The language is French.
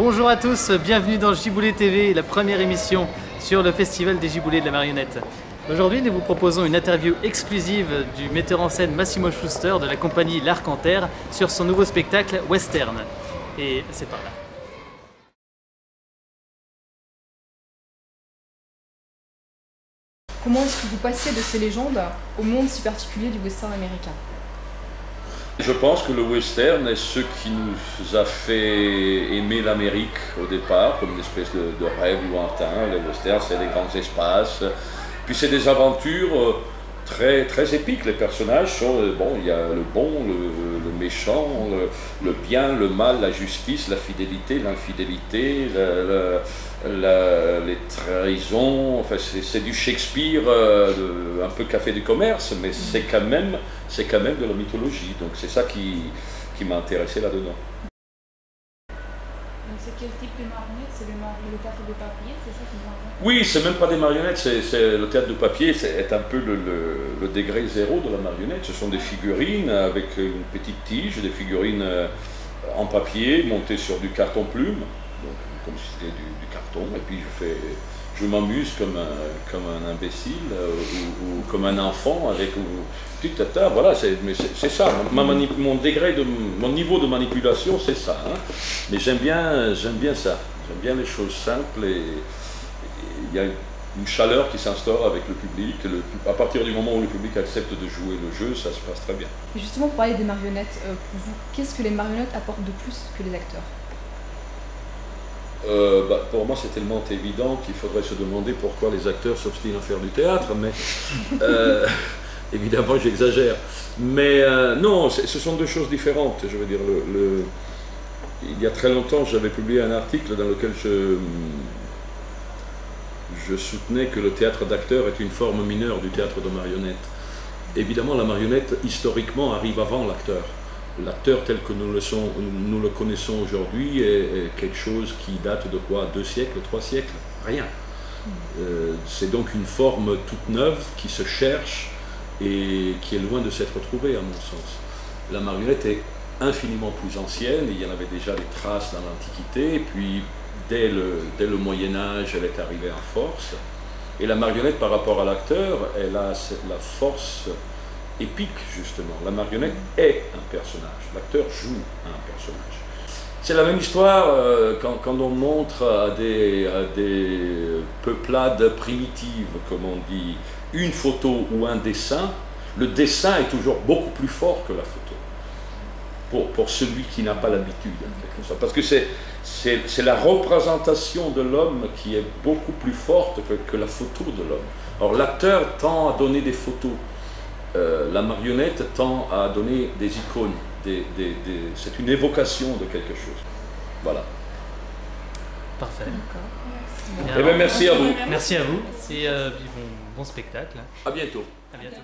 Bonjour à tous, bienvenue dans Giboulé TV, la première émission sur le Festival des Giboulés de la marionnette. Aujourd'hui, nous vous proposons une interview exclusive du metteur en scène Massimo Schuster de la compagnie L'Arc en Terre sur son nouveau spectacle Western. Et c'est par là. Comment est-ce que vous passez de ces légendes au monde si particulier du western américain? Je pense que le western est ce qui nous a fait aimer l'Amérique au départ, comme une espèce de rêve lointain. Les westerns, c'est des grands espaces, puis c'est des aventures très, très épiques. Les personnages sont, bon, il y a le bon, le méchant, le bien, le mal, la justice, la fidélité, l'infidélité, les trahisons. Enfin, c'est du Shakespeare, un peu café du commerce, mais c'est quand même de la mythologie. Donc c'est ça qui m'a intéressé là-dedans. Donc c'est quel type de marionnette? C'est le théâtre de papier, c'est ça qui vous Oui, c'est même pas des marionnettes, c'est le théâtre de papier, c'est un peu le degré zéro de la marionnette. Ce sont des figurines avec une petite tige, des figurines en papier montées sur du carton plume, donc comme si c'était du carton, et puis je m'amuse comme un imbécile ou comme un enfant avec petit tata. Voilà, c'est ça. Mon niveau de manipulation, c'est ça. Hein. Mais j'aime bien ça. J'aime bien les choses simples et il y a une chaleur qui s'instaure avec le public. À partir du moment où le public accepte de jouer le jeu, ça se passe très bien. Et justement, pour parler des marionnettes, pour vous, qu'est-ce que les marionnettes apportent de plus que les acteurs? Pour moi, c'est tellement évident qu'il faudrait se demander pourquoi les acteurs s'obstinent à faire du théâtre, mais évidemment, j'exagère. Mais non, ce sont deux choses différentes. Je veux dire, il y a très longtemps, j'avais publié un article dans lequel je soutenais que le théâtre d'acteur est une forme mineure du théâtre de marionnette. Évidemment, la marionnette, historiquement, arrive avant l'acteur. L'acteur tel que nous le connaissons aujourd'hui est quelque chose qui date de quoi? 2 siècles, 3 siècles? Rien. C'est donc une forme toute neuve qui se cherche et qui est loin de s'être trouvée à mon sens. La marionnette est infiniment plus ancienne, il y en avait déjà des traces dans l'Antiquité, et puis dès le Moyen-Âge elle est arrivée en force. Et la marionnette par rapport à l'acteur, elle a la force épique justement. La marionnette est un personnage, l'acteur joue un personnage. C'est la même histoire quand on montre à des peuplades primitives, comme on dit, une photo ou un dessin, le dessin est toujours beaucoup plus fort que la photo, pour celui qui n'a pas l'habitude, parce que c'est la représentation de l'homme qui est beaucoup plus forte que la photo de l'homme. Or l'acteur tend à donner des photos, la marionnette tend à donner des icônes, c'est une évocation de quelque chose. Voilà. Parfait. D'accord. Eh bien, merci à vous. Merci à vous et bon spectacle. À bientôt. À bientôt.